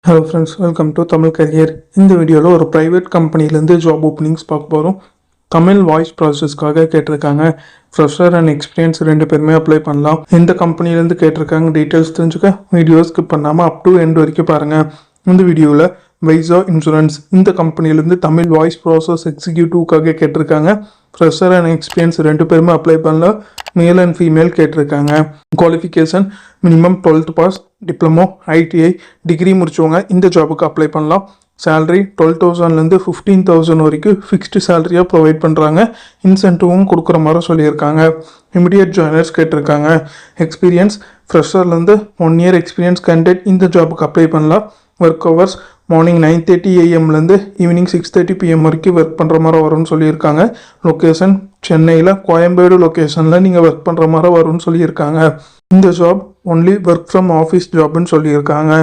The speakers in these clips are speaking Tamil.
Hello friends, welcome to Tamil career. இந்த வீடியோவில் ஒரு ப்ரைவேட் கம்பெனிலேருந்து ஜாப் ஓப்பனிங்ஸ் பார்க்க போகிறோம். தமிழ் வாய்ஸ் ப்ராசஸ்க்காக கேட்டிருக்காங்க. ஃப்ரெஷர் அண்ட் எக்ஸ்பீரியன்ஸ் ரெண்டு பேருமே அப்ளை பண்ணலாம். எந்த கம்பெனிலேருந்து கேட்டிருக்காங்க டீட்டெயில்ஸ் தெரிஞ்சுக்க வீடியோ ஸ்கிப் பண்ணாமல் அப் டு எண்ட் வரைக்கும் பாருங்கள். இந்த வீடியோவில் வைஸா இன்சூரன்ஸ் இந்த கம்பெனிலேருந்து தமிழ் வாய்ஸ் ப்ராசஸ் எக்ஸிக்யூட்டிவ்க்காக கேட்டிருக்காங்க. ஃப்ரெஷர் அண்ட் எக்ஸ்பீரியன்ஸ் ரெண்டு பேருமே அப்ளை பண்ணலாம். மேல் அண்ட் ஃபீமேல் கேட்டிருக்காங்க. Qualification minimum 12th pass, diploma, ITI, degree முடிச்சவங்க இந்த ஜாபுக்கு அப்ளை பண்ணலாம். சேலரி 12,000லேருந்து 15,000 வரைக்கும் ஃபிக்ஸ்டு சேலரியாக ப்ரொவைட் பண்ணுறாங்க. இன்சென்டிவும் கொடுக்குற மாதிரி சொல்லியிருக்காங்க. இமிடியட் ஜாயினர்ஸ் கேட்டிருக்காங்க. எக்ஸ்பீரியன்ஸ் ஃப்ரெஷர்லேருந்து 1 year எக்ஸ்பீரியன்ஸ் கேண்டிடேட் இந்த ஜாபுக்கு அப்ளை பண்ணலாம். Work hours morning 9:30 AM evening 6:30 PM வரைக்கும் ஒர்க் பண்ணுற மாதிரி வரும்னு சொல்லியிருக்காங்க. லொக்கேஷன் சென்னையில் கோயம்பேடு லொக்கேஷனில் நீங்கள் ஒர்க் பண்ணுற மாதிரி வரும்னு சொல்லியிருக்காங்க. இந்த job only work from office ஜாப்னு சொல்லியிருக்காங்க.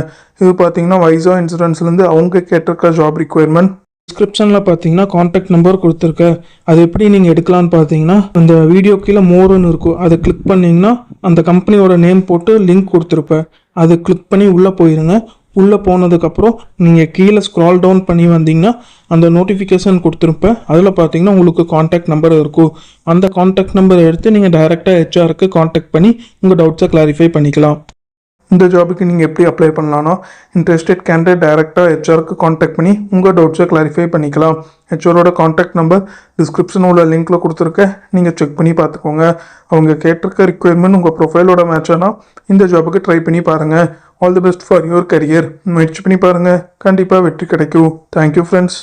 இது பார்த்தீங்கன்னா வைஸா இன்சூரன்ஸ்லேருந்து அவங்க கேட்டிருக்க ஜாப் ரிக்வயர்மெண்ட். டிஸ்கிரிப்ஷனில் பார்த்தீங்கன்னா காண்டாக்ட் நம்பர் கொடுத்துருக்கேன். அது எப்படி நீங்கள் எடுக்கலான்னு பார்த்தீங்கன்னா அந்த வீடியோ கீழே மோருன்னு இருக்கும், அதை கிளிக் பண்ணிங்கன்னா அந்த கம்பெனியோட நேம் போட்டு லிங்க் கொடுத்துருப்பேன். அதை கிளிக் பண்ணி உள்ளே போயிருங்க. உள்ளே போனதுக்கப்புறம் நீங்கள் கீழே ஸ்க்ரால் டவுன் பண்ணி வந்தீங்கன்னா அந்த நோட்டிஃபிகேஷன் கொடுத்துருப்பேன். அதில் பார்த்தீங்கன்னா உங்களுக்கு காண்டாக்ட் நம்பர் இருக்கும். அந்த காண்டாக்ட் நம்பரை எடுத்து நீங்கள் டைரெக்டாக ஹெச்ஆருக்கு காண்டாக்ட் பண்ணி உங்கள் டவுட்ஸை கிளாரிஃபை பண்ணிக்கலாம். இந்த ஜாபுக்கு நீங்கள் எப்படி அப்ளை பண்ணலான்னா இன்ட்ரெஸ்டட் கேண்டிடேட் டைரெக்டாக ஹெச்ஆருக்கு காண்டாக்ட் பண்ணி உங்கள் டவுட்ஸை கிளாரிஃபை பண்ணிக்கலாம். ஹெச்ஆரோட காண்டாக்ட் நம்பர் டிஸ்கிரிப்ஷன் உள்ள லிங்க்கில் கொடுத்துருக்கேன், நீங்கள் செக் பண்ணி பார்த்துக்கோங்க. அவங்க கேட்டிருக்க ரிக்வயர்மெண்ட் உங்கள் ப்ரொஃபைலோட மேட்ச் ஆனால் இந்த ஜாபுக்கு ட்ரை பண்ணி பாருங்கள். All the best for your career. முயற்சி பண்ணி பாருங்கள், கண்டிப்பாக வெற்றி கிடைக்கும். Thank you friends.